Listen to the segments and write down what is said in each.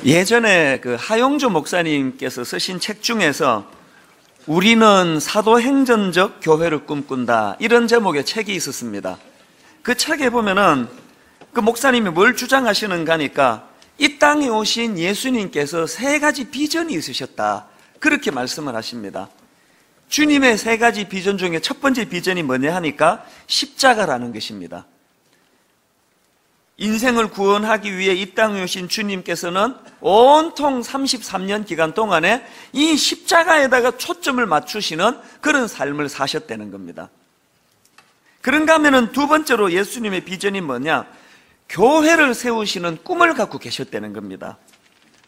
예전에 그 하용조 목사님께서 쓰신 책 중에서 우리는 사도행전적 교회를 꿈꾼다, 이런 제목의 책이 있었습니다. 그 책에 보면은 그 목사님이 뭘 주장하시는가 하니까 이 땅에 오신 예수님께서 세 가지 비전이 있으셨다, 그렇게 말씀을 하십니다. 주님의 세 가지 비전 중에 첫 번째 비전이 뭐냐 하니까 십자가라는 것입니다. 인생을 구원하기 위해 이 땅에 오신 주님께서는 온통 33년 기간 동안에 이 십자가에다가 초점을 맞추시는 그런 삶을 사셨다는 겁니다. 그런가 하면은 두 번째로 예수님의 비전이 뭐냐? 교회를 세우시는 꿈을 갖고 계셨다는 겁니다.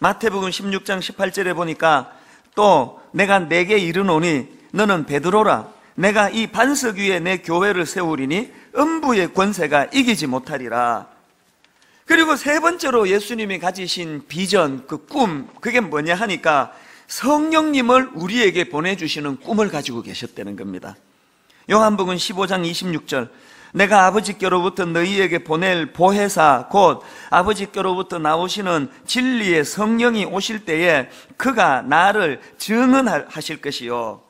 마태복음 16장 18절에 보니까 또 내가 내게 이르노니 너는 베드로라, 내가 이 반석 위에 내 교회를 세우리니 음부의 권세가 이기지 못하리라. 그리고 세 번째로 예수님이 가지신 비전, 그 꿈, 그게 뭐냐 하니까 성령님을 우리에게 보내주시는 꿈을 가지고 계셨다는 겁니다. 요한복음 15장 26절, 내가 아버지께로부터 너희에게 보낼 보혜사 곧 아버지께로부터 나오시는 진리의 성령이 오실 때에 그가 나를 증언하실 것이요.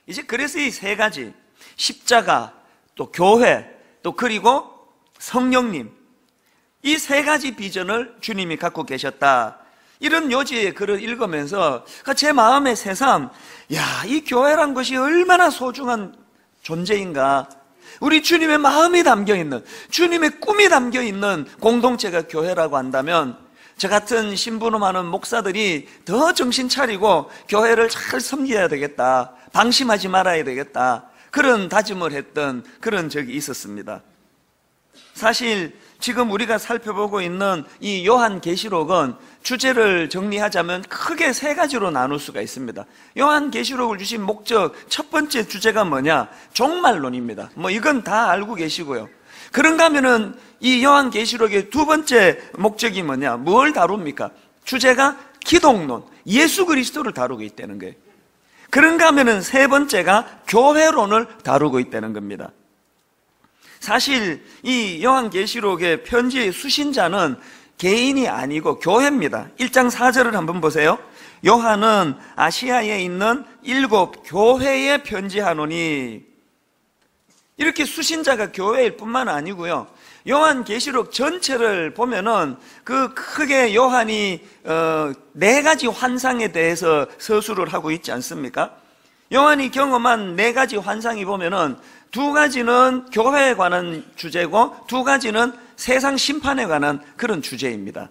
이제 그래서 이 세 가지, 십자가, 또 교회, 또 그리고 성령님, 이 세 가지 비전을 주님이 갖고 계셨다, 이런 요지의 글을 읽으면서 제 마음에 새삼, 이 교회란 것이 얼마나 소중한 존재인가, 우리 주님의 마음이 담겨있는, 주님의 꿈이 담겨있는 공동체가 교회라고 한다면 저 같은 신부름 많은 목사들이 더 정신 차리고 교회를 잘 섬겨야 되겠다, 방심하지 말아야 되겠다, 그런 다짐을 했던 그런 적이 있었습니다. 사실 지금 우리가 살펴보고 있는 이 요한계시록은 주제를 정리하자면 크게 세 가지로 나눌 수가 있습니다. 요한계시록을 주신 목적, 첫 번째 주제가 뭐냐? 종말론입니다. 이건 다 알고 계시고요. 그런가 하면은 이 요한계시록의 두 번째 목적이 뭐냐? 뭘 다룹니까? 주제가 기독론, 예수 그리스도를 다루고 있다는 거예요. 그런가 하면은 세 번째가 교회론을 다루고 있다는 겁니다. 사실 이 요한계시록의 편지의 수신자는 개인이 아니고 교회입니다. 1장 4절을 한번 보세요. 요한은 아시아에 있는 7 교회에 편지하노니, 이렇게 수신자가 교회일 뿐만 아니고요, 요한계시록 전체를 보면은 그 크게 요한이 4가지 환상에 대해서 서술을 하고 있지 않습니까? 요한이 경험한 4가지 환상이 보면은 2가지는 교회에 관한 주제고 2가지는 세상 심판에 관한 그런 주제입니다.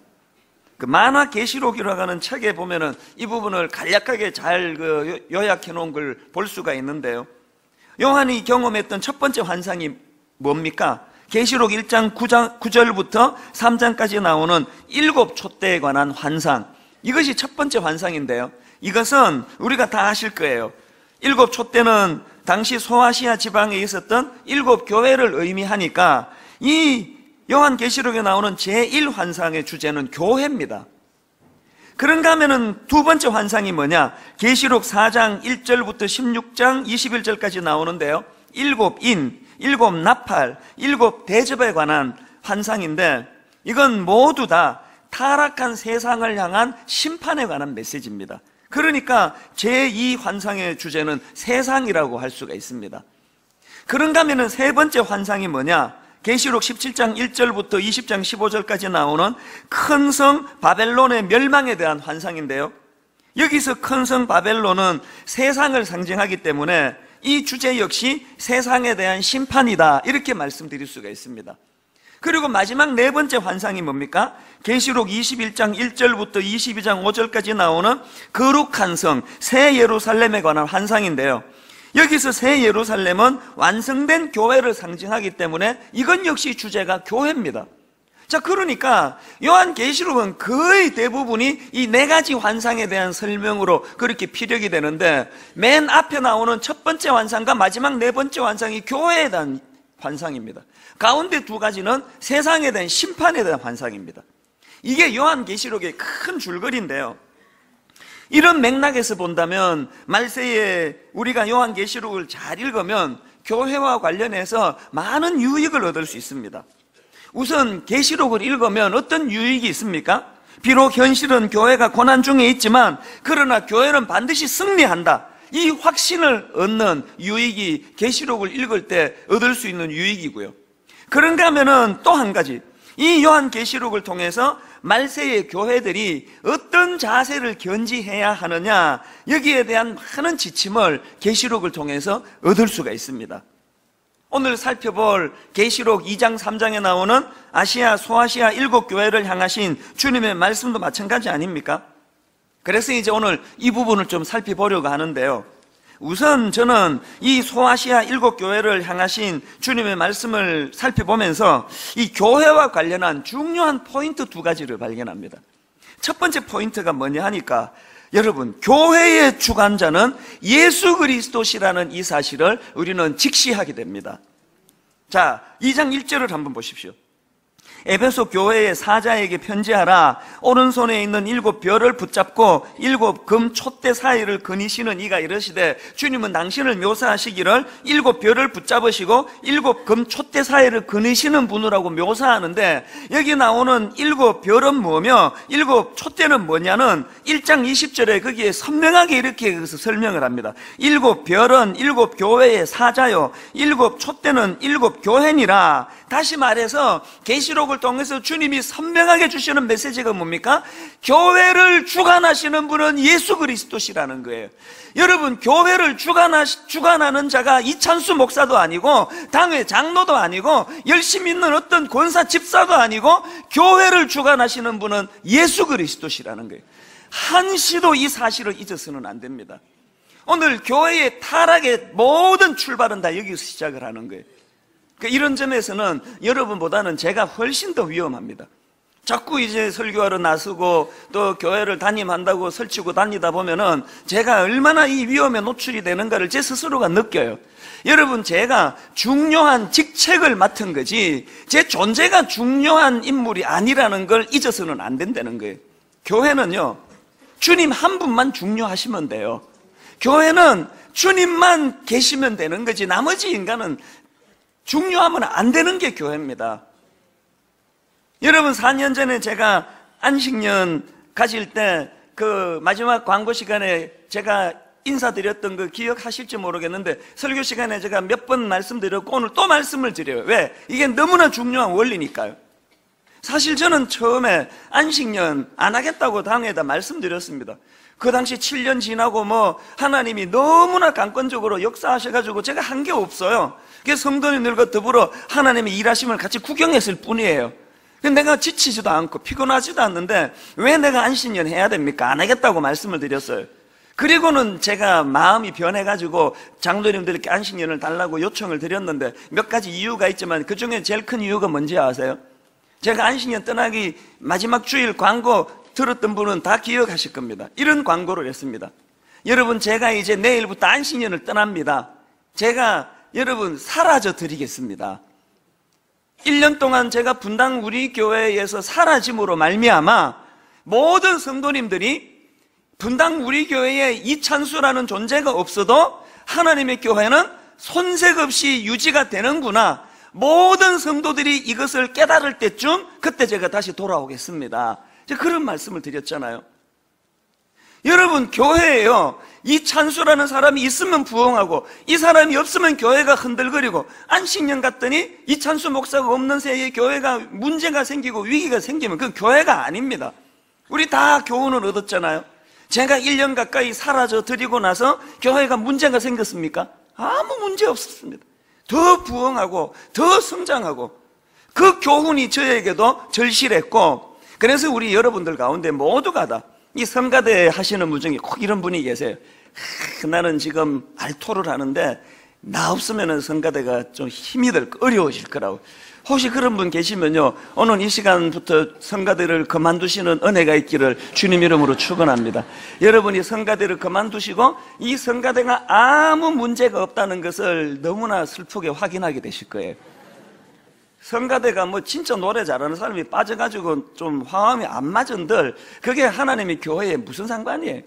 그 만화 계시록이라고 하는 책에 보면은 이 부분을 간략하게 잘 요약해 놓은 걸 볼 수가 있는데요. 요한이 경험했던 첫 번째 환상이 뭡니까? 계시록 1장 9절부터 3장까지 나오는 7 촛대에 관한 환상, 이것이 첫 번째 환상인데요, 이것은 우리가 다 아실 거예요. 7 촛대는 당시 소아시아 지방에 있었던 7 교회를 의미하니까 이 요한계시록에 나오는 제1환상의 주제는 교회입니다. 그런가 하면은 두 번째 환상이 뭐냐? 계시록 4장 1절부터 16장 21절까지 나오는데요, 7 인, 7 나팔, 7 대접에 관한 환상인데 이건 모두 다 타락한 세상을 향한 심판에 관한 메시지입니다. 그러니까 제2환상의 주제는 세상이라고 할 수가 있습니다. 그런가 하면은 세 번째 환상이 뭐냐? 계시록 17장 1절부터 20장 15절까지 나오는 큰 성 바벨론의 멸망에 대한 환상인데요, 여기서 큰 성 바벨론은 세상을 상징하기 때문에 이 주제 역시 세상에 대한 심판이다, 이렇게 말씀드릴 수가 있습니다. 그리고 마지막 네 번째 환상이 뭡니까? 계시록 21장 1절부터 22장 5절까지 나오는 거룩한 성 새 예루살렘에 관한 환상인데요, 여기서 새 예루살렘은 완성된 교회를 상징하기 때문에 이건 역시 주제가 교회입니다. 자, 그러니까 요한계시록은 거의 대부분이 이 4가지 환상에 대한 설명으로 그렇게 피력이 되는데, 맨 앞에 나오는 첫 번째 환상과 마지막 네 번째 환상이 교회에 대한 환상입니다. 가운데 2가지는 세상에 대한 심판에 대한 환상입니다. 이게 요한계시록의 큰 줄거리인데요, 이런 맥락에서 본다면 말세에 우리가 요한계시록을 잘 읽으면 교회와 관련해서 많은 유익을 얻을 수 있습니다. 우선 계시록을 읽으면 어떤 유익이 있습니까? 비록 현실은 교회가 고난 중에 있지만 그러나 교회는 반드시 승리한다. 이 확신을 얻는 유익이 계시록을 읽을 때 얻을 수 있는 유익이고요. 그런가 하면은 또 한 가지, 이 요한계시록을 통해서 말세의 교회들이 어떤 자세를 견지해야 하느냐, 여기에 대한 많은 지침을 계시록을 통해서 얻을 수가 있습니다. 오늘 살펴볼 계시록 2장 3장에 나오는 아시아, 소아시아 7교회를 향하신 주님의 말씀도 마찬가지 아닙니까? 그래서 이제 오늘 이 부분을 좀 살펴보려고 하는데요. 우선 저는 이 소아시아 7교회를 향하신 주님의 말씀을 살펴보면서 이 교회와 관련한 중요한 포인트 2가지를 발견합니다. 첫 번째 포인트가 뭐냐 하니까, 여러분, 교회의 주관자는 예수 그리스도시라는 이 사실을 우리는 직시하게 됩니다. 자, 2장 1절을 한번 보십시오. 에베소 교회의 사자에게 편지하라. 오른손에 있는 7별을 붙잡고 7금 촛대 사이를 거니시는 이가 이르시되, 주님은 당신을 묘사하시기를 7별을 붙잡으시고 7금 촛대 사이를 거니시는 분이라고 묘사하는데, 여기 나오는 7별은 뭐며 7 촛대는 뭐냐는 1장 20절에 거기에 선명하게 이렇게 설명을 합니다. 7별은 7교회의 사자요, 7 촛대는 7교회니라. 다시 말해서 계시록을 통해서 주님이 선명하게 주시는 메시지가 뭡니까? 교회를 주관하시는 분은 예수 그리스도시라는 거예요. 여러분, 교회를 주관하는 자가 이찬수 목사도 아니고 당회 장로도 아니고 열심히 있는 어떤 권사 집사도 아니고, 교회를 주관하시는 분은 예수 그리스도시라는 거예요. 한시도 이 사실을 잊어서는 안 됩니다. 오늘 교회의 타락의 모든 출발은 다 여기서 시작을 하는 거예요. 이런 점에서는 여러분보다는 제가 훨씬 더 위험합니다. 자꾸 이제 설교하러 나서고 또 교회를 담임한다고 설치고 다니다 보면은 제가 얼마나 이 위험에 노출이 되는가를 제 스스로가 느껴요. 여러분, 제가 중요한 직책을 맡은 거지 제 존재가 중요한 인물이 아니라는 걸 잊어서는 안 된다는 거예요. 교회는요, 주님 한 분만 중요하시면 돼요. 교회는 주님만 계시면 되는 거지 나머지 인간은 중요하면 안 되는 게 교회입니다. 여러분, 4년 전에 제가 안식년 가질 때 그 마지막 광고 시간에 제가 인사드렸던 거 기억하실지 모르겠는데, 설교 시간에 제가 몇 번 말씀드렸고 오늘 또 말씀을 드려요. 왜? 이게 너무나 중요한 원리니까요. 사실 저는 처음에 안식년 안 하겠다고 당에다 말씀드렸습니다. 그 당시 7년 지나고 하나님이 너무나 강권적으로 역사하셔가지고 제가 한 게 없어요. 그래서 성도님들과 더불어 하나님의 일하심을 같이 구경했을 뿐이에요. 근데 내가 지치지도 않고 피곤하지도 않는데 왜 내가 안식년 해야 됩니까? 안 하겠다고 말씀을 드렸어요. 그리고는 제가 마음이 변해가지고 장로님들께 안식년을 달라고 요청을 드렸는데 몇 가지 이유가 있지만 그 중에 제일 큰 이유가 뭔지 아세요? 제가 안식년 떠나기 마지막 주일 광고 들었던 분은 다 기억하실 겁니다. 이런 광고를 했습니다. 여러분, 제가 이제 내일부터 안식년을 떠납니다. 제가 여러분 사라져 드리겠습니다. 1년 동안 제가 분당 우리 교회에서 사라짐으로 말미암아 모든 성도님들이 분당 우리 교회에 이찬수라는 존재가 없어도 하나님의 교회는 손색 없이 유지가 되는구나, 모든 성도들이 이것을 깨달을 때쯤 그때 제가 다시 돌아오겠습니다. 그런 말씀을 드렸잖아요. 여러분, 교회에요, 이찬수라는 사람이 있으면 부흥하고 이 사람이 없으면 교회가 흔들거리고, 안식년 갔더니 이찬수 목사가 없는 새에 교회가 문제가 생기고 위기가 생기면 그건 교회가 아닙니다. 우리 다 교훈을 얻었잖아요. 제가 1년 가까이 사라져 드리고 나서 교회가 문제가 생겼습니까? 아무 문제 없었습니다. 더 부흥하고 더 성장하고, 그 교훈이 저에게도 절실했고, 그래서 우리 여러분들 가운데 모두가 다 이 성가대 하시는 분 중에 꼭 이런 분이 계세요. 나는 지금 알토를 하는데 나 없으면 성가대가 좀 힘이 들 어려워질 거라고. 혹시 그런 분 계시면요, 오늘 이 시간부터 성가대를 그만두시는 은혜가 있기를 주님 이름으로 축원합니다. 여러분이 성가대를 그만두시고 이 성가대가 아무 문제가 없다는 것을 너무나 슬프게 확인하게 되실 거예요. 성가대가 진짜 노래 잘하는 사람이 빠져가지고 좀 화음이 안 맞은들 그게 하나님의 교회에 무슨 상관이에요?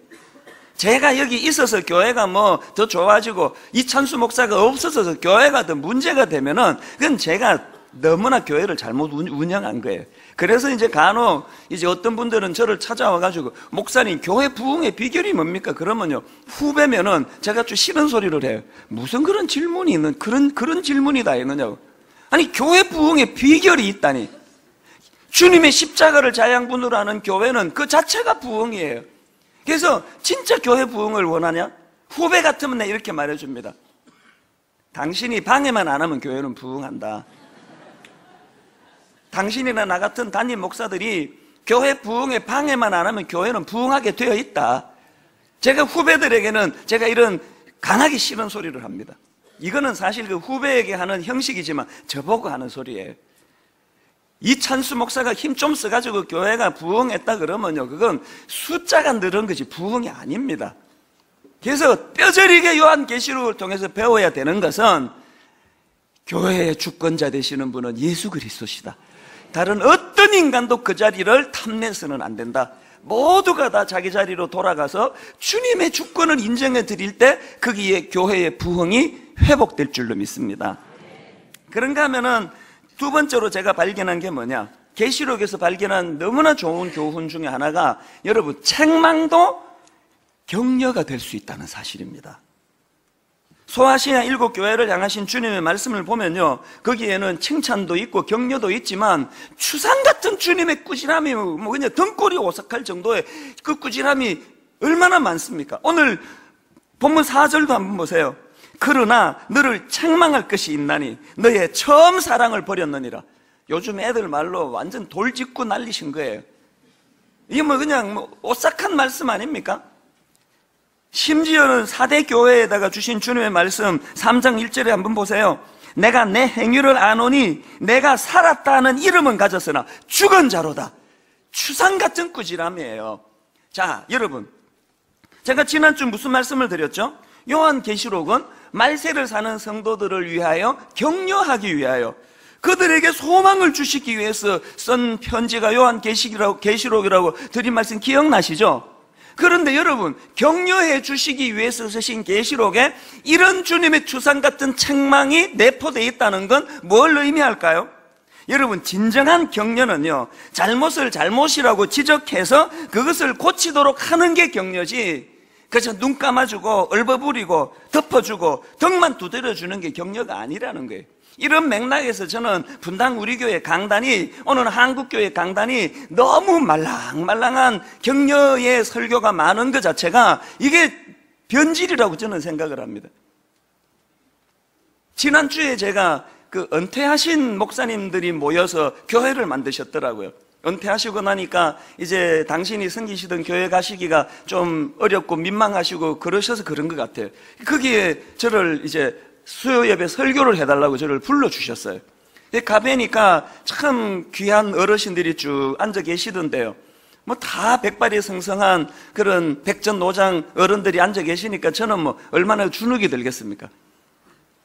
제가 여기 있어서 교회가 더 좋아지고 이찬수 목사가 없어서 교회가 더 문제가 되면은 그건 제가 너무나 교회를 잘못 운영한 거예요. 그래서 이제 간혹 이제 어떤 분들은 저를 찾아와가지고 목사님 교회 부흥의 비결이 뭡니까? 그러면요 후배면은 제가 좀 싫은 소리를 해요. 무슨 그런 질문이 있는 그런 질문이 다 있느냐고. 아니 교회 부흥의 비결이 있다니. 주님의 십자가를 자양분으로 하는 교회는 그 자체가 부흥이에요. 그래서 진짜 교회 부흥을 원하냐? 후배 같으면 내가 이렇게 말해줍니다. 당신이 방해만 안 하면 교회는 부흥한다. 당신이나 나 같은 담임 목사들이 교회 부흥에 방해만 안 하면 교회는 부흥하게 되어 있다. 제가 후배들에게는 제가 이런 강하게 싫은 소리를 합니다. 이거는 사실 그 후배에게 하는 형식이지만 저보고 하는 소리예요. 이찬수 목사가 힘 좀 써가지고 교회가 부흥했다 그러면요 그건 숫자가 늘은 거지 부흥이 아닙니다. 그래서 뼈저리게 요한계시록을 통해서 배워야 되는 것은 교회의 주권자 되시는 분은 예수 그리스도시다. 다른 어떤 인간도 그 자리를 탐내서는 안 된다. 모두가 다 자기 자리로 돌아가서 주님의 주권을 인정해 드릴 때 거기에 교회의 부흥이 회복될 줄로 믿습니다. 그런가 하면은 두 번째로 제가 발견한 게 뭐냐? 계시록에서 발견한 너무나 좋은 교훈 중에 하나가 여러분 책망도 격려가 될 수 있다는 사실입니다. 소아시아 7교회를 향하신 주님의 말씀을 보면요 거기에는 칭찬도 있고 격려도 있지만 추상 같은 주님의 꾸지람이 뭐 그냥 등골이 오싹할 정도의 그 꾸지람이 얼마나 많습니까? 오늘 본문 4절도 한번 보세요. 그러나 너를 책망할 것이 있나니 너의 처음 사랑을 버렸느니라. 요즘 애들 말로 완전 돌직구 날리신 거예요. 이게 뭐 그냥 오싹한 말씀 아닙니까? 심지어는 4대 교회에다가 주신 주님의 말씀 3장 1절에 한번 보세요. 내가 내 행위를 아노니 내가 살았다는 이름은 가졌으나 죽은 자로다. 추상 같은 꾸지람이에요. 자, 여러분 제가 지난주 무슨 말씀을 드렸죠? 요한계시록은 말세를 사는 성도들을 위하여 격려하기 위하여 그들에게 소망을 주시기 위해서 쓴 편지가 요한계시록이라고 드린 말씀 기억나시죠? 그런데 여러분 격려해 주시기 위해서 쓰신 계시록에 이런 주님의 추상 같은 책망이 내포되어 있다는 건 뭘 의미할까요? 여러분 진정한 격려는요 잘못을 잘못이라고 지적해서 그것을 고치도록 하는 게 격려지 그래서 눈 감아주고 얼버무리고 덮어주고 덕만 두드려주는 게 격려가 아니라는 거예요. 이런 맥락에서 저는 분당 우리 교회 강단이 오늘 한국교회 강단이 너무 말랑말랑한 격려의 설교가 많은 것 자체가 이게 변질이라고 저는 생각을 합니다. 지난주에 제가 그 은퇴하신 목사님들이 모여서 교회를 만드셨더라고요. 은퇴하시고 나니까 이제 당신이 섬기시던 교회 가시기가 좀 어렵고 민망하시고 그러셔서 그런 것 같아요. 거기에 저를 이제 수요 예배 설교를 해달라고 저를 불러주셨어요. 가뵈니까 참 귀한 어르신들이 쭉 앉아 계시던데요. 뭐 다 백발이 성성한 그런 백전노장 어른들이 앉아 계시니까 저는 뭐 얼마나 주눅이 들겠습니까?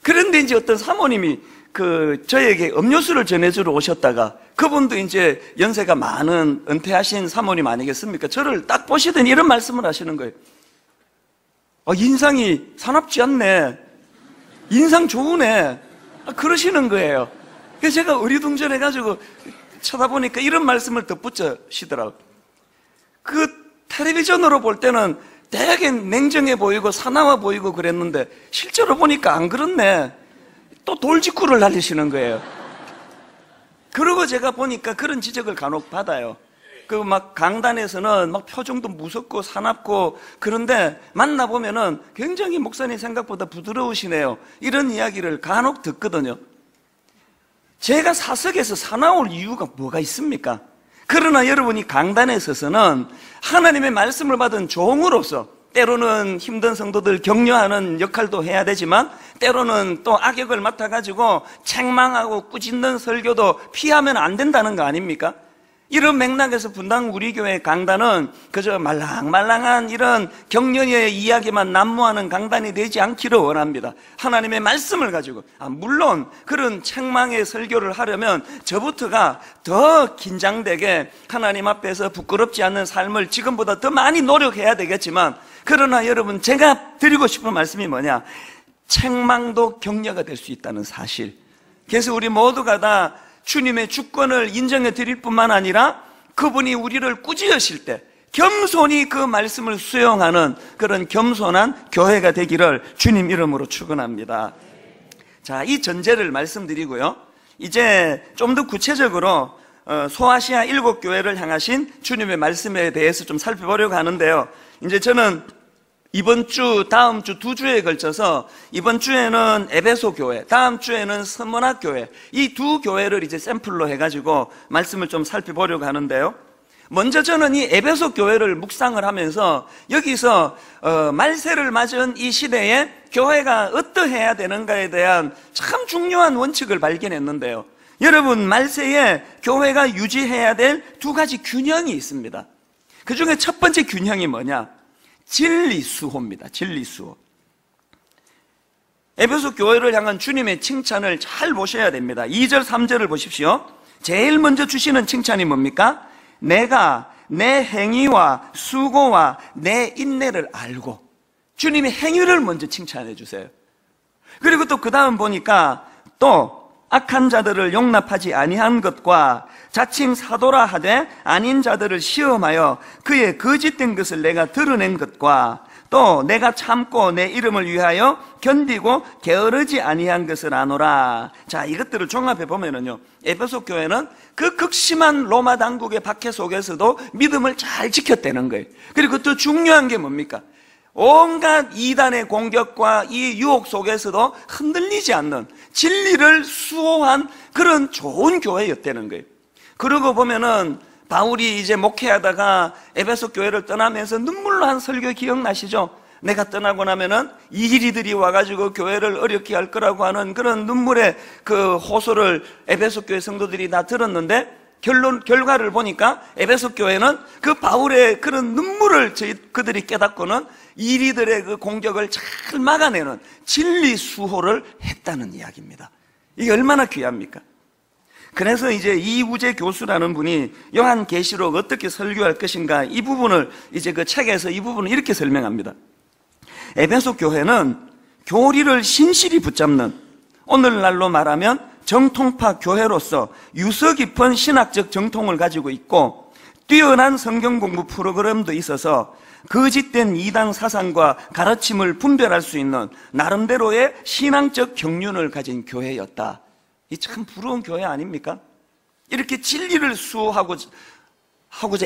그런데 이제 어떤 사모님이 저에게 음료수를 전해주러 오셨다가 그분도 이제 연세가 많은 은퇴하신 사모님 아니겠습니까? 저를 딱 보시더니 이런 말씀을 하시는 거예요. 인상이 사납지 않네. 인상 좋으네. 그러시는 거예요. 그래서 제가 어리둥절해가지고 쳐다보니까 이런 말씀을 덧붙이시더라고요. 텔레비전으로 볼 때는 되게 냉정해 보이고 사나워 보이고 그랬는데 실제로 보니까 안 그렇네. 또 돌직구를 날리시는 거예요. 그러고 제가 보니까 그런 지적을 간혹 받아요. 막 강단에서는 막 표정도 무섭고 사납고 그런데 만나보면은 굉장히 목사님 생각보다 부드러우시네요. 이런 이야기를 간혹 듣거든요. 제가 사석에서 사나울 이유가 뭐가 있습니까? 그러나 여러분이 강단에 서서는 하나님의 말씀을 받은 종으로서 때로는 힘든 성도들 격려하는 역할도 해야 되지만 때로는 또 악역을 맡아가지고 책망하고 꾸짖는 설교도 피하면 안 된다는 거 아닙니까? 이런 맥락에서 분당 우리 교회 강단은 그저 말랑말랑한 이런 격려의 이야기만 난무하는 강단이 되지 않기를 원합니다. 하나님의 말씀을 가지고 물론 그런 책망의 설교를 하려면 저부터가 더 긴장되게 하나님 앞에서 부끄럽지 않는 삶을 지금보다 더 많이 노력해야 되겠지만 그러나 여러분 제가 드리고 싶은 말씀이 뭐냐? 책망도 격려가 될 수 있다는 사실 그래서 우리 모두가 다 주님의 주권을 인정해 드릴 뿐만 아니라 그분이 우리를 꾸짖으실 때 겸손히 그 말씀을 수용하는 그런 겸손한 교회가 되기를 주님 이름으로 축원합니다. 자, 이 전제를 말씀드리고요. 이제 좀 더 구체적으로 소아시아 7교회를 향하신 주님의 말씀에 대해서 좀 살펴보려고 하는데요. 이제 저는 이번 주, 다음 주 2주에 걸쳐서 이번 주에는 에베소 교회, 다음 주에는 서문학 교회, 이 두 교회를 이제 샘플로 해가지고 말씀을 좀 살펴보려고 하는데요. 먼저 저는 이 에베소 교회를 묵상을 하면서 여기서 말세를 맞은 이 시대에 교회가 어떠해야 되는가에 대한 참 중요한 원칙을 발견했는데요. 여러분, 말세에 교회가 유지해야 될 두 가지 균형이 있습니다. 그 중에 첫 번째 균형이 뭐냐? 진리수호입니다. 진리수호. 에베소 교회를 향한 주님의 칭찬을 잘 보셔야 됩니다. 2절, 3절을 보십시오. 제일 먼저 주시는 칭찬이 뭡니까? 내가 내 행위와 수고와 내 인내를 알고. 주님의 행위를 먼저 칭찬해 주세요. 그리고 또 그 다음 보니까 또 악한 자들을 용납하지 아니한 것과 자칭 사도라 하되 아닌 자들을 시험하여 그의 거짓된 것을 내가 드러낸 것과 또 내가 참고 내 이름을 위하여 견디고 게으르지 아니한 것을 아노라. 자, 이것들을 종합해 보면은요, 에베소 교회는 그 극심한 로마 당국의 박해 속에서도 믿음을 잘 지켰다는 거예요. 그리고 또 중요한 게 뭡니까? 온갖 이단의 공격과 이 유혹 속에서도 흔들리지 않는 진리를 수호한 그런 좋은 교회였다는 거예요. 그러고 보면은 바울이 이제 목회하다가 에베소 교회를 떠나면서 눈물로 한 설교 기억나시죠? 내가 떠나고 나면은 이리들이 와가지고 교회를 어렵게 할 거라고 하는 그런 눈물의 그 호소를 에베소 교회 성도들이 다 들었는데 결과를 보니까 에베소 교회는 그 바울의 그런 눈물을 그들이 깨닫고는 이리들의 그 공격을 잘 막아내는 진리 수호를 했다는 이야기입니다. 이게 얼마나 귀합니까? 그래서 이제 이우재 교수라는 분이 요한계시록 어떻게 설교할 것인가, 이 부분을 이제 그 책에서 이 부분을 이렇게 설명합니다. 에베소 교회는 교리를 신실히 붙잡는, 오늘날로 말하면 정통파 교회로서 유서 깊은 신학적 정통을 가지고 있고 뛰어난 성경 공부 프로그램도 있어서 거짓된 이단 사상과 가르침을 분별할 수 있는 나름대로의 신앙적 경륜을 가진 교회였다. 이 참 부러운 교회 아닙니까? 이렇게 진리를 수호하고자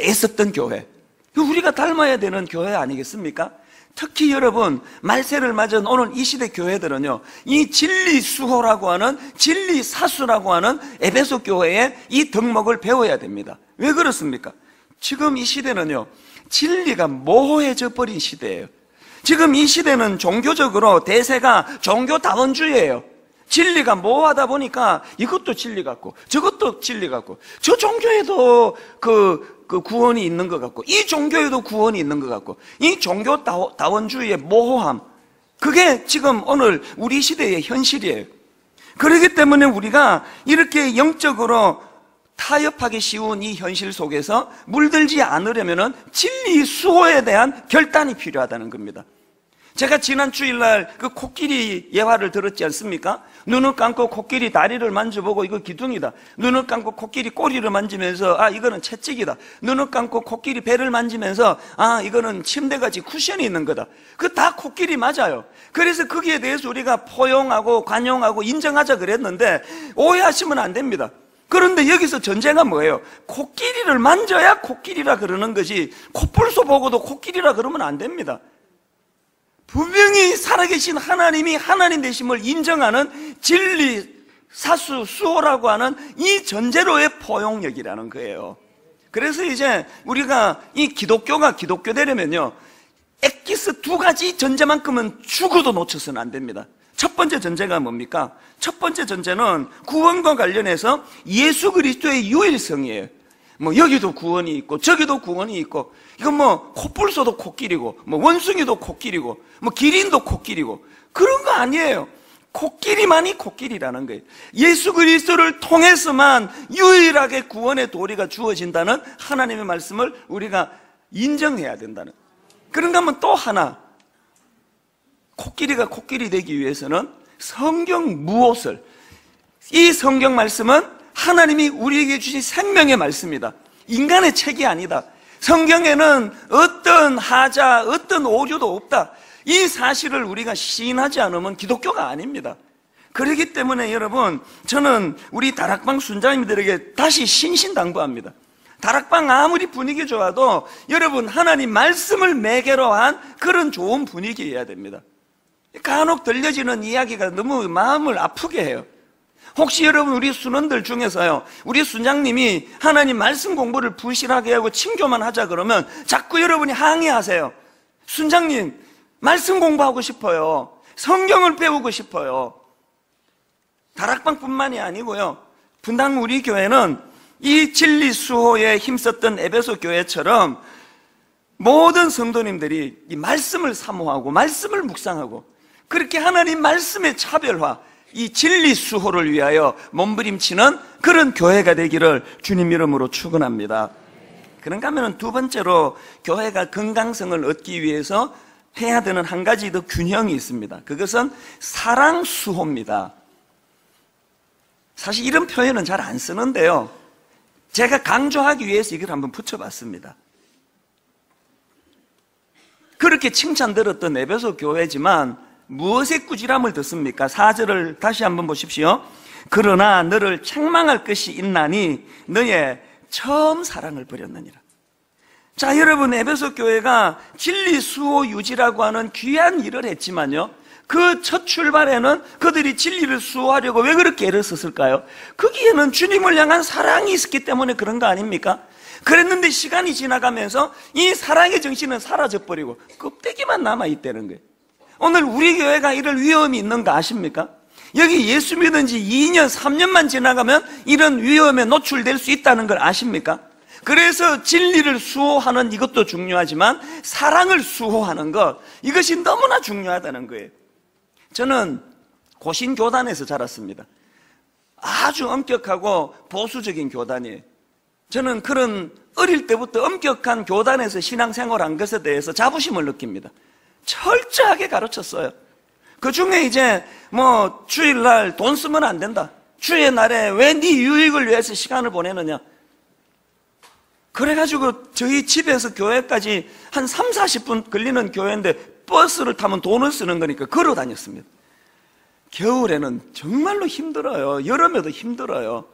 애썼던 교회, 우리가 닮아야 되는 교회 아니겠습니까? 특히 여러분, 말세를 맞은 오늘 이 시대 교회들은요, 이 진리 수호라고 하는, 진리 사수라고 하는 에베소 교회의 이 덕목을 배워야 됩니다. 왜 그렇습니까? 지금 이 시대는요, 진리가 모호해져 버린 시대예요. 지금 이 시대는 종교적으로 대세가 종교다원주의예요. 진리가 모호하다 보니까 이것도 진리 같고 저것도 진리 같고 저 종교에도 그 구원이 있는 것 같고 이 종교에도 구원이 있는 것 같고, 이 종교다원주의의 모호함, 그게 지금 오늘 우리 시대의 현실이에요. 그렇기 때문에 우리가 이렇게 영적으로 타협하기 쉬운 이 현실 속에서 물들지 않으려면 진리 수호에 대한 결단이 필요하다는 겁니다. 제가 지난 주일날 그 코끼리 예화를 들었지 않습니까? 눈을 감고 코끼리 다리를 만져보고 이거 기둥이다. 눈을 감고 코끼리 꼬리를 만지면서 아, 이거는 채찍이다. 눈을 감고 코끼리 배를 만지면서 아, 이거는 침대같이 쿠션이 있는 거다. 그 다 코끼리 맞아요. 그래서 거기에 대해서 우리가 포용하고 관용하고 인정하자 그랬는데 오해하시면 안 됩니다. 그런데 여기서 전제가 뭐예요? 코끼리를 만져야 코끼리라 그러는 거지 코뿔소 보고도 코끼리라 그러면 안 됩니다. 분명히 살아계신 하나님이 하나님 되심을 인정하는 진리, 사수, 수호라고 하는 이 전제로의 포용력이라는 거예요. 그래서 이제 우리가 이 기독교가 기독교 되려면요, 엑기스 두 가지 전제만큼은 죽어도 놓쳐서는 안 됩니다. 첫 번째 전제가 뭡니까? 첫 번째 전제는 구원과 관련해서 예수 그리스도의 유일성이에요. 뭐 여기도 구원이 있고 저기도 구원이 있고, 이건 뭐 코뿔소도 코끼리고 뭐 원숭이도 코끼리고 뭐 기린도 코끼리고 그런 거 아니에요. 코끼리만이 코끼리라는 거예요. 예수 그리스도를 통해서만 유일하게 구원의 도리가 주어진다는 하나님의 말씀을 우리가 인정해야 된다는. 그런가 하면 또 하나, 코끼리가 코끼리 되기 위해서는 성경 무엇을, 이 성경 말씀은 하나님이 우리에게 주신 생명의 말씀이다. 인간의 책이 아니다. 성경에는 어떤 하자, 어떤 오류도 없다. 이 사실을 우리가 시인하지 않으면 기독교가 아닙니다. 그렇기 때문에 여러분, 저는 우리 다락방 순자님들에게 다시 신신당부합니다. 다락방 아무리 분위기 좋아도 여러분, 하나님 말씀을 매개로 한 그런 좋은 분위기여야 됩니다. 간혹 들려지는 이야기가 너무 마음을 아프게 해요. 혹시 여러분, 우리 순원들 중에서요, 우리 순장님이 하나님 말씀 공부를 부실하게 하고 친교만 하자 그러면 자꾸 여러분이 항의하세요. 순장님, 말씀 공부하고 싶어요. 성경을 배우고 싶어요. 다락방뿐만이 아니고요, 분당 우리 교회는 이 진리 수호에 힘썼던 에베소 교회처럼 모든 성도님들이 이 말씀을 사모하고 말씀을 묵상하고 그렇게 하나님 말씀의 차별화, 이 진리 수호를 위하여 몸부림치는 그런 교회가 되기를 주님 이름으로 축원합니다. 그런가 하면 두 번째로 교회가 건강성을 얻기 위해서 해야 되는 한 가지 더 균형이 있습니다. 그것은 사랑 수호입니다. 사실 이런 표현은 잘 안 쓰는데요, 제가 강조하기 위해서 이걸 한번 붙여봤습니다. 그렇게 칭찬들었던 에베소 교회지만 무엇에 꾸지람을 듣습니까? 4절을 다시 한번 보십시오. 그러나 너를 책망할 것이 있나니 너의 처음 사랑을 버렸느니라. 자, 여러분, 에베소 교회가 진리 수호 유지라고 하는 귀한 일을 했지만요, 그 첫 출발에는 그들이 진리를 수호하려고 왜 그렇게 애를 썼을까요? 거기에는 주님을 향한 사랑이 있었기 때문에 그런 거 아닙니까? 그랬는데 시간이 지나가면서 이 사랑의 정신은 사라져버리고 껍데기만 남아있다는 거예요. 오늘 우리 교회가 이럴 위험이 있는 거 아십니까? 여기 예수 믿은 지 2년, 3년만 지나가면 이런 위험에 노출될 수 있다는 걸 아십니까? 그래서 진리를 수호하는 이것도 중요하지만 사랑을 수호하는 것, 이것이 너무나 중요하다는 거예요. 저는 고신교단에서 자랐습니다. 아주 엄격하고 보수적인 교단이에요. 저는 그런 어릴 때부터 엄격한 교단에서 신앙생활한 것에 대해서 자부심을 느낍니다. 철저하게 가르쳤어요. 그 중에 이제 뭐 주일날 돈 쓰면 안 된다, 주의 날에 왜 네 유익을 위해서 시간을 보내느냐, 그래가지고 저희 집에서 교회까지 한 3, 40분 걸리는 교회인데 버스를 타면 돈을 쓰는 거니까 걸어 다녔습니다. 겨울에는 정말로 힘들어요. 여름에도 힘들어요.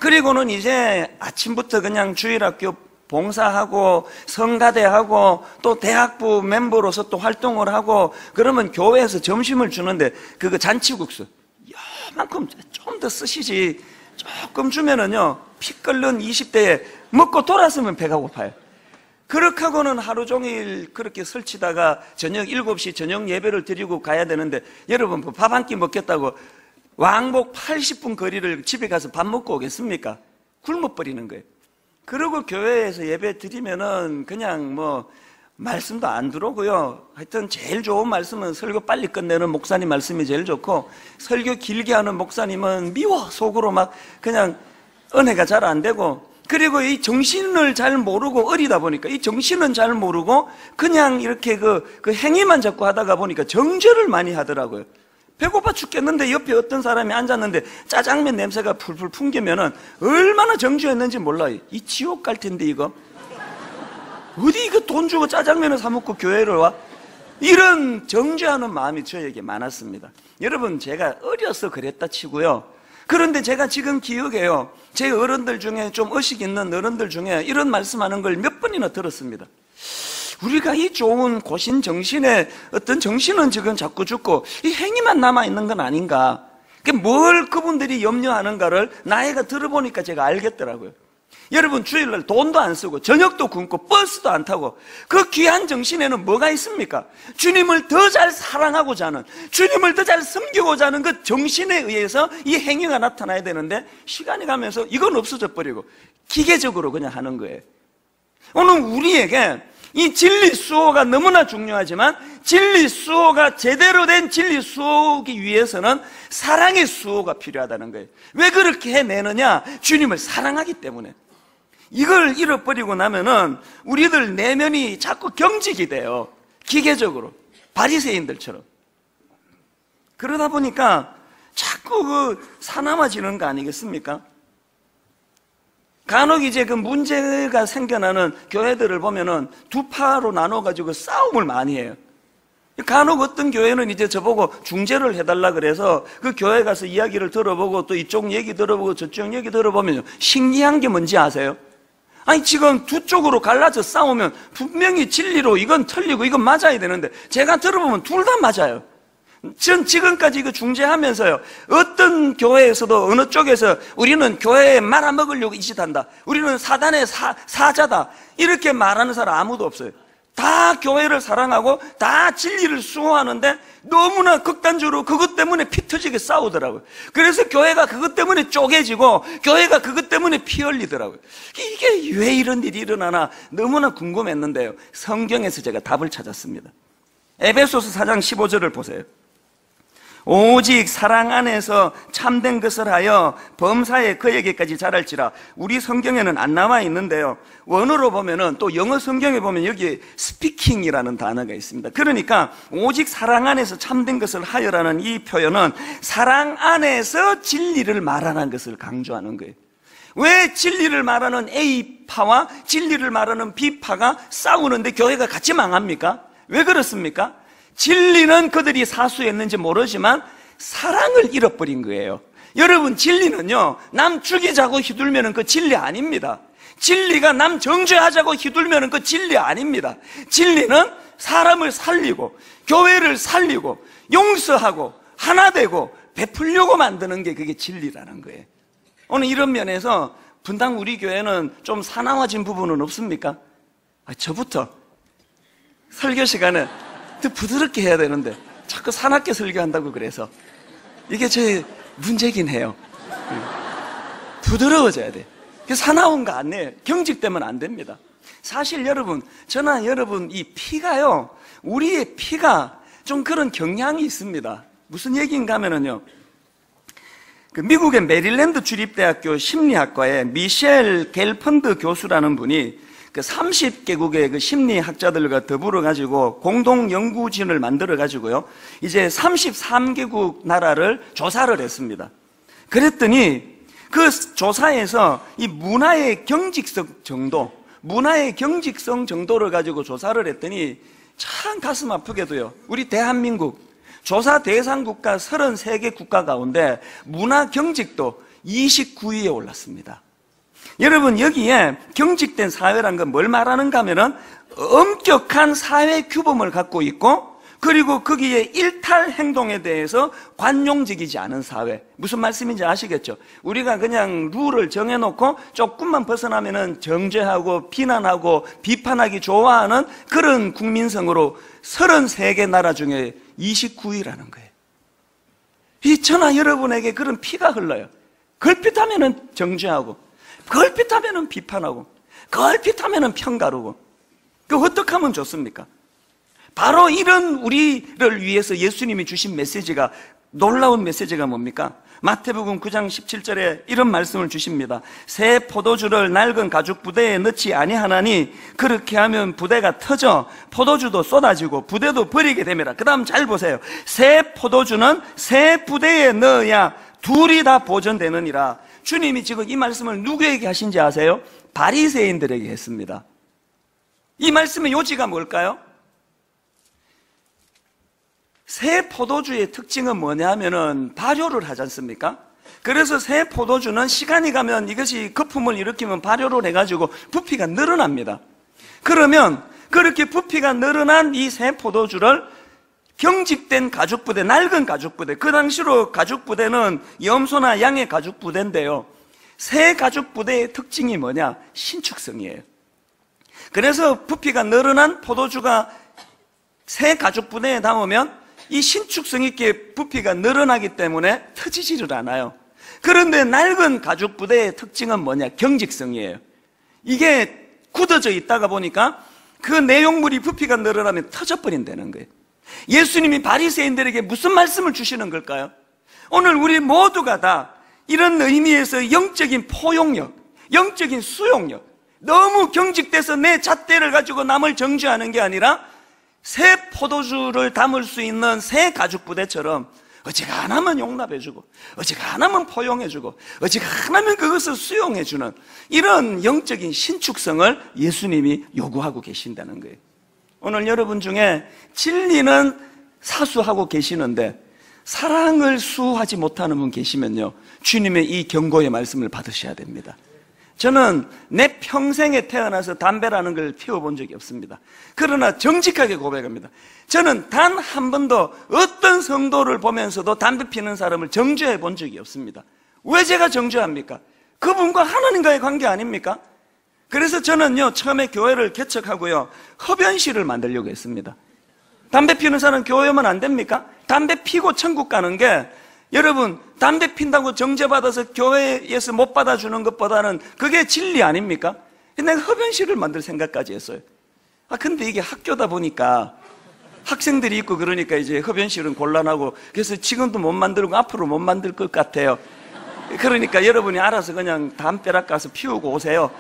그리고는 이제 아침부터 그냥 주일학교 봉사하고 성가대하고 또 대학부 멤버로서 또 활동을 하고 그러면 교회에서 점심을 주는데 그거 잔치국수 요만큼 좀 더 쓰시지, 조금 주면은요 피 끓는 20대에 먹고 돌아서면 배가 고파요. 그렇게 하고는 하루 종일 그렇게 설치다가 저녁 7시 저녁 예배를 드리고 가야 되는데, 여러분 밥 한 끼 먹겠다고 왕복 80분 거리를 집에 가서 밥 먹고 오겠습니까? 굶어버리는 거예요. 그리고 교회에서 예배 드리면은 그냥 뭐 말씀도 안 들어오고요. 하여튼 제일 좋은 말씀은 설교 빨리 끝내는 목사님 말씀이 제일 좋고, 설교 길게 하는 목사님은 미워 속으로 막 그냥 은혜가 잘 안 되고, 그리고 이 정신을 잘 모르고 어리다 보니까 이 정신은 잘 모르고 그냥 이렇게 그 행위만 자꾸 하다가 보니까 정죄를 많이 하더라고요. 배고파 죽겠는데 옆에 어떤 사람이 앉았는데 짜장면 냄새가 풀풀 풍기면은 얼마나 정죄했는지 몰라요. 이 지옥 갈 텐데 이거 어디 이거 돈 주고 짜장면을 사 먹고 교회를 와? 이런 정죄하는 마음이 저에게 많았습니다. 여러분, 제가 어려서 그랬다 치고요, 그런데 제가 지금 기억해요. 제 어른들 중에 좀 의식 있는 어른들 중에 이런 말씀하는 걸 몇 번이나 들었습니다. 우리가 이 좋은 고신 정신의 어떤 정신은 지금 자꾸 죽고 이 행위만 남아있는 건 아닌가, 뭘 그분들이 염려하는가를 나이가 들어보니까 제가 알겠더라고요. 여러분, 주일날 돈도 안 쓰고 저녁도 굶고 버스도 안 타고 그 귀한 정신에는 뭐가 있습니까? 주님을 더 잘 사랑하고자 하는, 주님을 더 잘 섬기고자 하는 그 정신에 의해서 이 행위가 나타나야 되는데 시간이 가면서 이건 없어져 버리고 기계적으로 그냥 하는 거예요. 오늘 우리에게 이 진리 수호가 너무나 중요하지만 진리 수호가 제대로 된 진리 수호기 위해서는 사랑의 수호가 필요하다는 거예요. 왜 그렇게 해내느냐? 주님을 사랑하기 때문에. 이걸 잃어버리고 나면은 우리들 내면이 자꾸 경직이 돼요. 기계적으로 바리새인들처럼. 그러다 보니까 자꾸 자꾸 사나워지는 거 아니겠습니까? 간혹 이제 문제가 생겨나는 교회들을 보면은 두 파로 나눠가지고 싸움을 많이 해요. 간혹 어떤 교회는 이제 저보고 중재를 해달라 그래서 그 교회 가서 이야기를 들어보고 또 이쪽 얘기 들어보고 저쪽 얘기 들어보면 신기한 게 뭔지 아세요? 아니 지금 두 쪽으로 갈라져 싸우면 분명히 진리로 이건 틀리고 이건 맞아야 되는데 제가 들어보면 둘 다 맞아요. 전 지금까지 이거 중재하면서요, 어떤 교회에서도 어느 쪽에서 우리는 교회에 말아먹으려고 이 짓 한다, 우리는 사단의 사자다, 이렇게 말하는 사람 아무도 없어요. 다 교회를 사랑하고 다 진리를 수호하는데 너무나 극단적으로 그것 때문에 피 터지게 싸우더라고요. 그래서 교회가 그것 때문에 쪼개지고 교회가 그것 때문에 피 흘리더라고요. 이게 왜 이런 일이 일어나나 너무나 궁금했는데요, 성경에서 제가 답을 찾았습니다. 에베소서 4장 15절을 보세요. 오직 사랑 안에서 참된 것을 하여 범사에 그에게까지 자랄지라. 우리 성경에는 안 나와 있는데요, 원어로 보면은 또 영어 성경에 보면 여기 스피킹이라는 단어가 있습니다. 그러니까 오직 사랑 안에서 참된 것을 하여라는 이 표현은 사랑 안에서 진리를 말하는 것을 강조하는 거예요. 왜 진리를 말하는 A파와 진리를 말하는 B파가 싸우는데 교회가 같이 망합니까? 왜 그렇습니까? 진리는 그들이 사수했는지 모르지만 사랑을 잃어버린 거예요. 여러분, 진리는요, 남 죽이자고 휘둘면은 그 진리 아닙니다. 진리가 남 정죄하자고 휘둘면은 그 진리 아닙니다. 진리는 사람을 살리고 교회를 살리고 용서하고 하나 되고 베풀려고 만드는 게 그게 진리라는 거예요. 오늘 이런 면에서 분당 우리 교회는 좀 사나워진 부분은 없습니까? 저부터 설교 시간에 더 부드럽게 해야 되는데 자꾸 사납게 설교한다고 그래서 이게 제 문제긴 해요. 부드러워져야 돼. 사나운 거 안 해요. 경직되면 안 됩니다. 사실 여러분, 저나 여러분 이 피가요, 우리의 피가 좀 그런 경향이 있습니다. 무슨 얘기인가 하면은요, 미국의 메릴랜드 주립대학교 심리학과에 미셸 겔펀드 교수라는 분이 30개국의 심리학자들과 더불어 가지고 공동 연구진을 만들어 가지고요, 이제 33개국 나라를 조사를 했습니다. 그랬더니 그 조사에서 이 문화의 경직성 정도를 가지고 조사를 했더니 참 가슴 아프게도요, 우리 대한민국 조사 대상 국가 33개 국가 가운데 문화 경직도 29위에 올랐습니다. 여러분, 여기에 경직된 사회란 건 뭘 말하는가 하면은 엄격한 사회 규범을 갖고 있고, 그리고 거기에 일탈 행동에 대해서 관용적이지 않은 사회. 무슨 말씀인지 아시겠죠? 우리가 그냥 룰을 정해놓고 조금만 벗어나면은 정죄하고 비난하고 비판하기 좋아하는 그런 국민성으로 33개 나라 중에 29위라는 거예요. 이 저나 여러분에게 그런 피가 흘러요. 걸핏하면은 정죄하고, 걸핏하면은 비판하고, 걸핏하면은 평가르고. 어떻게 하면 좋습니까? 바로 이런 우리를 위해서 예수님이 주신 메시지가, 놀라운 메시지가 뭡니까? 마태복음 9장 17절에 이런 말씀을 주십니다. 새 포도주를 낡은 가죽 부대에 넣지 아니하나니 그렇게 하면 부대가 터져 포도주도 쏟아지고 부대도 버리게 됩니다. 그 다음 잘 보세요. 새 포도주는 새 부대에 넣어야 둘이 다 보존되느니라. 주님이 지금 이 말씀을 누구에게 하신지 아세요? 바리새인들에게 했습니다. 이 말씀의 요지가 뭘까요? 새 포도주의 특징은 뭐냐 하면은 발효를 하지 않습니까? 그래서 새 포도주는 시간이 가면 이것이 거품을 일으키면 발효를 해가지고 부피가 늘어납니다. 그러면 그렇게 부피가 늘어난 이 새 포도주를 경직된 가죽부대, 낡은 가죽부대, 그 당시로 가죽부대는 염소나 양의 가죽부대인데요, 새 가죽부대의 특징이 뭐냐? 신축성이에요. 그래서 부피가 늘어난 포도주가 새 가죽부대에 담으면 이 신축성 있게 부피가 늘어나기 때문에 터지지를 않아요. 그런데 낡은 가죽부대의 특징은 뭐냐? 경직성이에요. 이게 굳어져 있다가 보니까 그 내용물이 부피가 늘어나면 터져버린다는 거예요. 예수님이 바리새인들에게 무슨 말씀을 주시는 걸까요? 오늘 우리 모두가 다 이런 의미에서 영적인 포용력, 영적인 수용력, 너무 경직돼서 내 잣대를 가지고 남을 정죄하는 게 아니라 새 포도주를 담을 수 있는 새 가죽부대처럼 어지간하면 용납해주고 어지간하면 포용해주고 어지간하면 그것을 수용해주는 이런 영적인 신축성을 예수님이 요구하고 계신다는 거예요. 오늘 여러분 중에 진리는 사수하고 계시는데 사랑을 수하지 못하는 분 계시면요, 주님의 이 경고의 말씀을 받으셔야 됩니다. 저는 내 평생에 태어나서 담배라는 걸 피워본 적이 없습니다. 그러나 정직하게 고백합니다. 저는 단 한 번도 어떤 성도를 보면서도 담배 피는 사람을 정죄해 본 적이 없습니다. 왜 제가 정죄합니까? 그분과 하나님과의 관계 아닙니까? 그래서 저는요, 처음에 교회를 개척하고요, 흡연실을 만들려고 했습니다. 담배 피우는 사람 교회 오면 안 됩니까? 담배 피고 천국 가는 게, 여러분, 담배 핀다고 정죄받아서 교회에서 못 받아주는 것보다는 그게 진리 아닙니까? 내가 흡연실을 만들 생각까지 했어요. 근데 이게 학교다 보니까 학생들이 있고 그러니까 이제 흡연실은 곤란하고, 그래서 지금도 못 만들고 앞으로 못 만들 것 같아요. 그러니까 여러분이 알아서 그냥 담벼락 가서 피우고 오세요.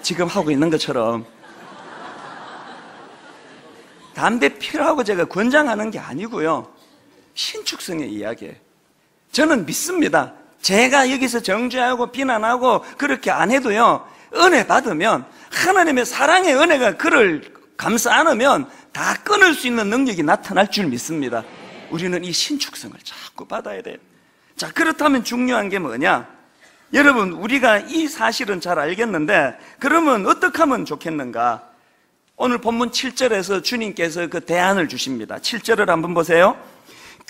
지금 하고 있는 것처럼. 담배 피우라고 제가 권장하는 게 아니고요, 신축성의 이야기예요. 저는 믿습니다. 제가 여기서 정죄하고 비난하고 그렇게 안 해도요, 은혜 받으면 하나님의 사랑의 은혜가 그를 감싸 안으면 다 끊을 수 있는 능력이 나타날 줄 믿습니다. 우리는 이 신축성을 자꾸 받아야 돼요. 자, 그렇다면 중요한 게 뭐냐? 여러분, 우리가 이 사실은 잘 알겠는데 그러면 어떻게 하면 좋겠는가? 오늘 본문 7절에서 주님께서 그 대안을 주십니다. 7절을 한번 보세요.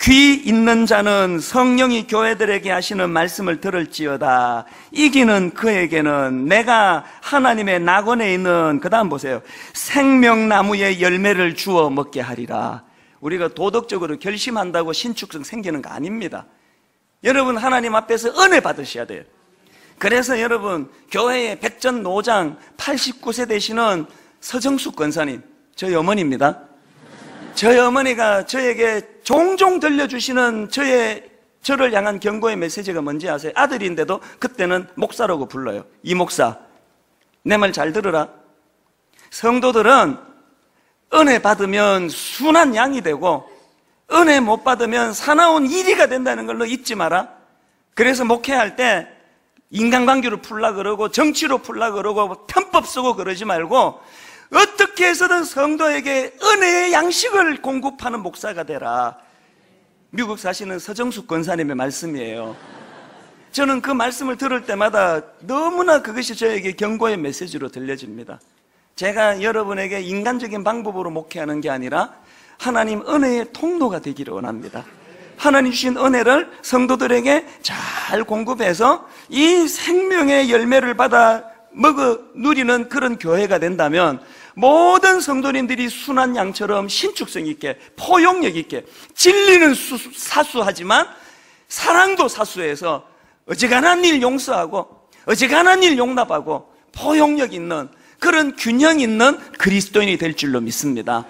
귀 있는 자는 성령이 교회들에게 하시는 말씀을 들을지어다. 이기는 그에게는 내가 하나님의 낙원에 있는, 그 다음 보세요, 생명나무의 열매를 주어 먹게 하리라. 우리가 도덕적으로 결심한다고 신축성 생기는 거 아닙니다. 여러분, 하나님 앞에서 은혜 받으셔야 돼요. 그래서 여러분, 교회의 백전노장 89세 되시는 서정숙 권사님, 저희 어머니입니다. 저희 어머니가 저에게 종종 들려주시는 저를 향한 경고의 메시지가 뭔지 아세요? 아들인데도 그때는 목사라고 불러요. 이 목사, 내 말 잘 들으라. 성도들은 은혜 받으면 순한 양이 되고 은혜 못 받으면 사나운 이리가 된다는 걸로 잊지 마라. 그래서 목회할 때 인간관계로 풀라 그러고 정치로 풀라 그러고 편법 쓰고 그러지 말고 어떻게 해서든 성도에게 은혜의 양식을 공급하는 목사가 되라. 미국 사시는 서정숙 권사님의 말씀이에요. 저는 그 말씀을 들을 때마다 너무나 그것이 저에게 경고의 메시지로 들려집니다. 제가 여러분에게 인간적인 방법으로 목회하는 게 아니라 하나님 은혜의 통로가 되기를 원합니다. 하나님 주신 은혜를 성도들에게 잘 공급해서 이 생명의 열매를 받아 먹어 누리는 그런 교회가 된다면 모든 성도님들이 순한 양처럼 신축성 있게, 포용력 있게, 진리는 사수하지만 사랑도 사수해서 어지간한 일 용서하고 어지간한 일 용납하고 포용력 있는 그런 균형 있는 그리스도인이 될 줄로 믿습니다.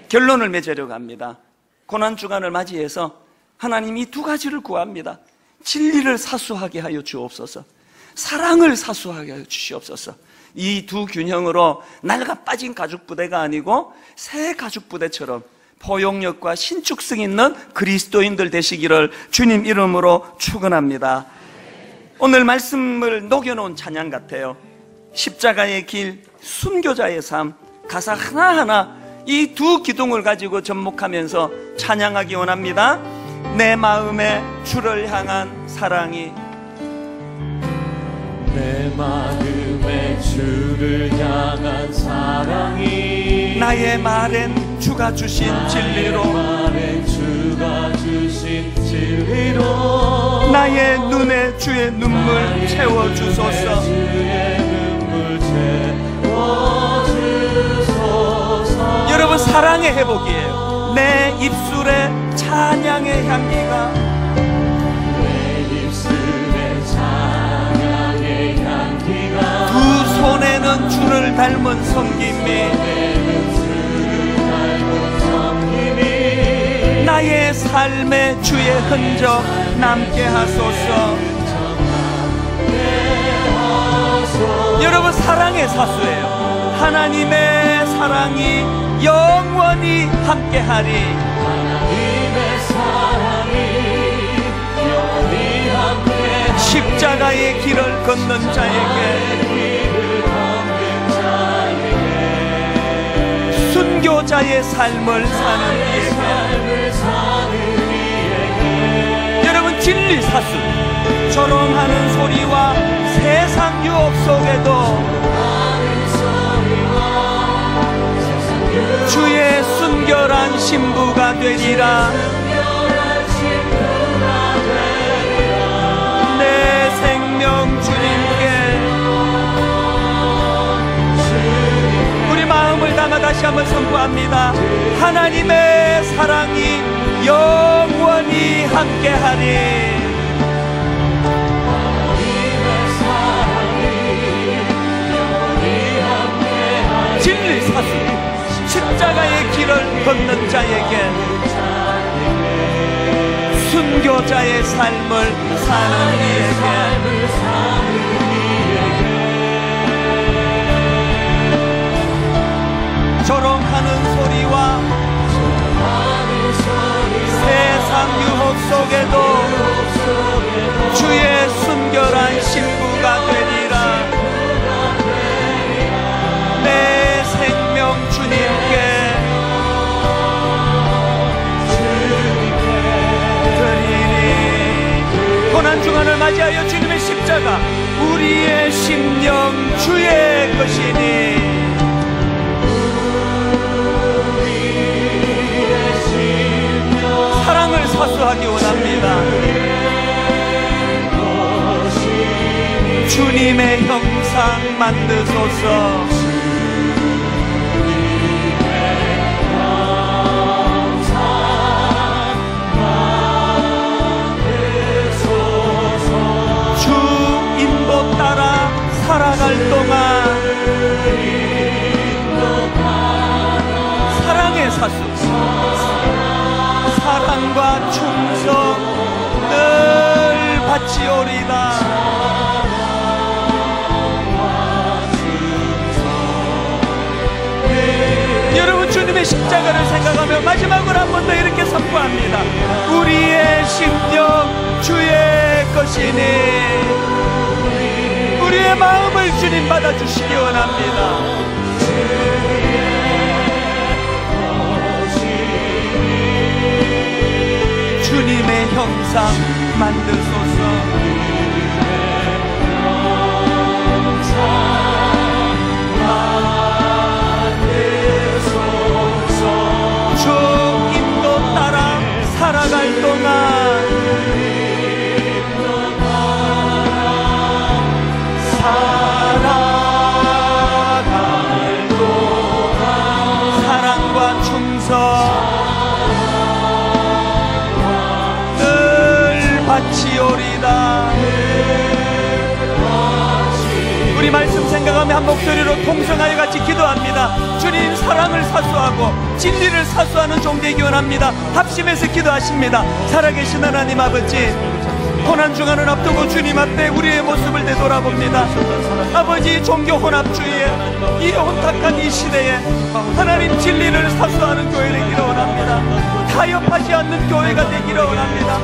결론을 맺으려고 합니다. 고난주간을 맞이해서 하나님 이 두 가지를 구합니다. 진리를 사수하게 하여 주옵소서, 사랑을 사수하게 하여 주시옵소서. 이 두 균형으로 낡아 빠진 가죽부대가 아니고 새 가죽부대처럼 포용력과 신축성 있는 그리스도인들 되시기를 주님 이름으로 축원합니다. 오늘 말씀을 녹여놓은 찬양 같아요. 십자가의 길, 순교자의 삶, 가사 하나하나 이 두 기둥을 가지고 접목하면서 찬양하기 원합니다. 내 마음에 주를 향한 사랑이, 내 마음에 주를 향한 사랑이, 나의 말엔 주가 주신 진리로, 말엔 주가 주신 진리로, 나의 눈에 주의 눈물 채워주소서. 주의 눈물 채워주소서. 여러분, 사랑의 회복이에요. 내 입술에 찬양의 향기가, 두 손에는 주를 닮은 섬김이, 나의 삶에 주의 흔적 남게 하소서. 여러분, 사랑의 사수예요. 하나님의 사랑이 영원히 함께하리. 하나님의 사랑이 십자가의 길을 걷는 자에게, 순교자의 삶을 사는 이에게, 여러분, 진리 사슬, 조롱하는 소리와 세상 유혹 속에도 주의 순결한 신부가 되리라. 내 생명 주님께, 우리 마음을 담아 다시 한번 선포합니다. 하나님의 사랑이 영원히 함께하리. 진리 사슬, 십자가의 길을 걷는 자에게, 순교자의 삶을 사는 이에게, 조롱하는 소리와 세상 유혹 속에도 주의 순결한 신부가 되리라. 내 생명 주님께 드리니. 고난중간을 맞이하여 주님의 십자가, 우리의 심령 주의 것이니. 사랑을 사수하기 원합니다. 주님의 형상 만드소서. 따라 살아갈 동안 사랑의 사수, 사랑과 충성 늘 바치오리다. 여러분, 주님의 십자가를 생각하며 마지막으로 한 번 더 이렇게 선포합니다. 우리의 심령 주의 것이니. 우리의 마음을 주님 받아주시기 원합니다. 주님의 형상 만드소서. 주 인도 따라 살아갈 동안 사랑과 충성 늘 바치오리다. 우리 말씀 생각하며 한 목소리로 통성하여 같이 기도합니다. 주님, 사랑을 사수하고 진리를 사수하는 종 되기 원합니다. 합심해서 기도하십니다. 살아계신 하나님 아버지, 고난중간을 앞두고 주님 앞에 우리의 모습을 되돌아봅니다. 아버지, 종교 혼합주의에, 이 혼탁한 이 시대에 하나님 진리를 사수하는 교회 되기를 원합니다. 타협하지 않는 교회가 되기를 원합니다.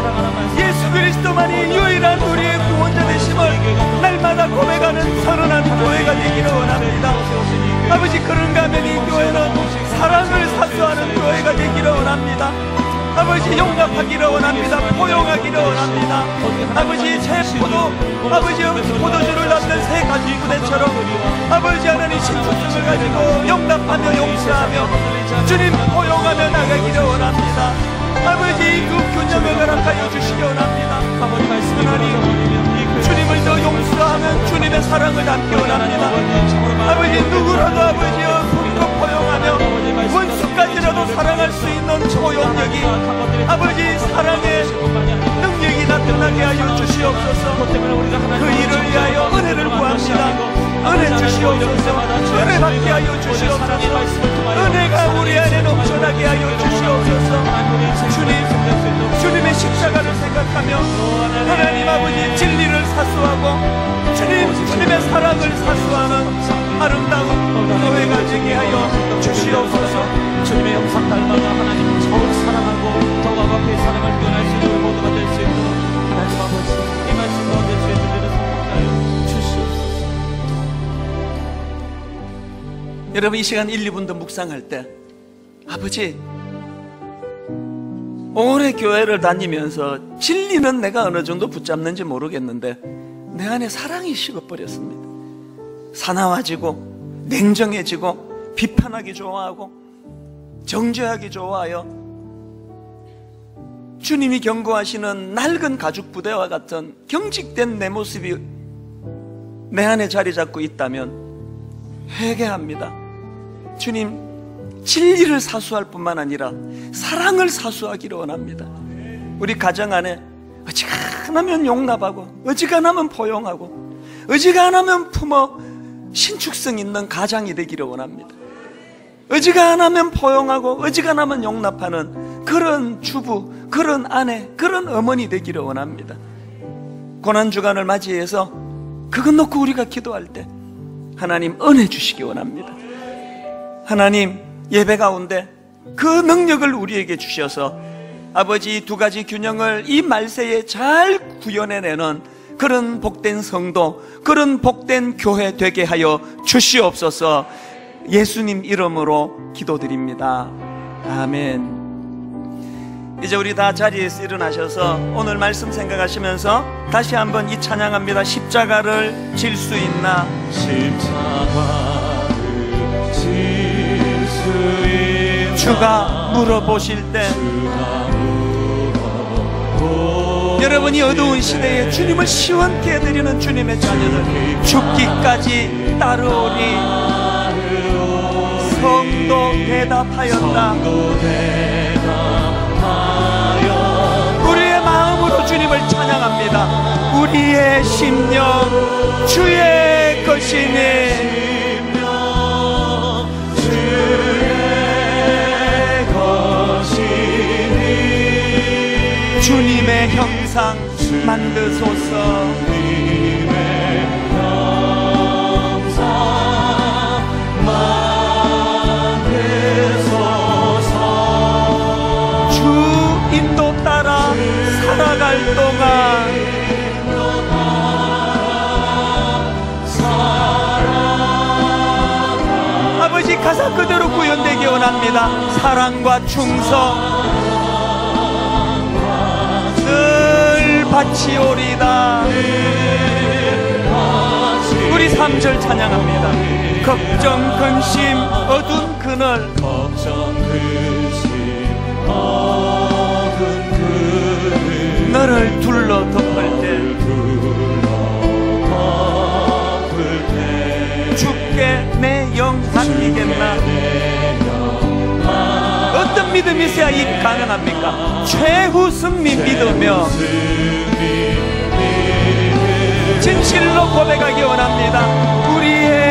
예수 그리스도만이 유일한 우리의 구원자 되심을 날마다 고백하는 선언한 교회가 되기를 원합니다. 아버지, 그런가 하면 이 교회는 사랑을 사수하는 교회가 되기를 원합니다. 아버지, 용납하기를 원합니다. 포용하기를 원합니다. 아버지, 새 포도주를 낳는 새 가지 부대처럼 아버지 하나님 신축성을 가지고 용납하며 용서하며 주님 포용하며 나가기를 원합니다. 아버지, 그 균형을 허락하여 주시기 원합니다. 하나님, 주님을 더 용서하면 주님의 사랑을 담기 원합니다. 아버지, 누구라도 아버지여 손으로 포용하며 원수까지라도 사랑할 수 있는 초용력이 아버지 사랑의 능력이 나타나게 하여 주시옵소서. 그 일을 위하여 은혜를 구합니다. 은혜 주시옵소서. 은혜 받게 하여 주시옵소서. 은혜가 우리 안에 넘쳐나게 하여 주시옵소서. 주님의 십자가를 생각하며 하나님 아버지 진리를 사수하고 주님의 사랑을 사수하는 아름다운 교회가 되게 하여 주시옵소서. 주님의 영상 닮아가 하나님을 더욱 사랑하고 더욱 앞에 사랑을 표현할 수 있는 모두가 될 수 있도록 하나님 아버지 이 말씀 가운데 주의 여러분 이 시간 1, 2분 더 묵상할 때 아버지, 오래 교회를 다니면서 진리는 내가 어느 정도 붙잡는지 모르겠는데 내 안에 사랑이 식어버렸습니다. 사나워지고 냉정해지고 비판하기 좋아하고 정죄하기 좋아하여 주님이 경고하시는 낡은 가죽 부대와 같은 경직된 내 모습이 내 안에 자리 잡고 있다면 회개합니다. 주님, 진리를 사수할 뿐만 아니라 사랑을 사수하기를 원합니다. 우리 가정 안에 어지간하면 용납하고 어지간하면 포용하고 어지간하면 품어 신축성 있는 가장이 되기를 원합니다. 어지간하면 포용하고 어지간하면 용납하는 그런 주부, 그런 아내, 그런 어머니 되기를 원합니다. 고난주간을 맞이해서 그것 놓고 우리가 기도할 때 하나님 은혜 주시기 원합니다. 하나님, 예배 가운데 그 능력을 우리에게 주셔서 아버지 두 가지 균형을 이 말세에 잘 구현해내는 그런 복된 성도, 그런 복된 교회 되게 하여 주시옵소서. 예수님 이름으로 기도드립니다. 아멘. 이제 우리 다 자리에서 일어나셔서 오늘 말씀 생각하시면서 다시 한번 이 찬양합니다. 십자가를 질 수 있나? 십자가를 질 수 있나? 주가 물어보실 때 여러분이 어두운 시대에 주님을 시원케 해드리는 주님의 자녀들, 죽기까지 따르오리. 성도 대답하였다. 우리의 마음으로 주님을 찬양합니다. 우리의 심령 주의 것이니 주님의 형상 만드소서. 주 인도 따라 살아갈 동안 아버지 가사 그대로 구현되기 원합니다. 사랑과 충성 늘 바치오리다. 우리 3절 찬양합니다. 걱정 근심 어두운 그늘 너를 둘러 덮을 때 주께 내 영 맡기겠나? 어떤 믿음이 있어야 이 가능합니까? 최후 승리 믿으며 진실로 고백하기 원합니다. 우리의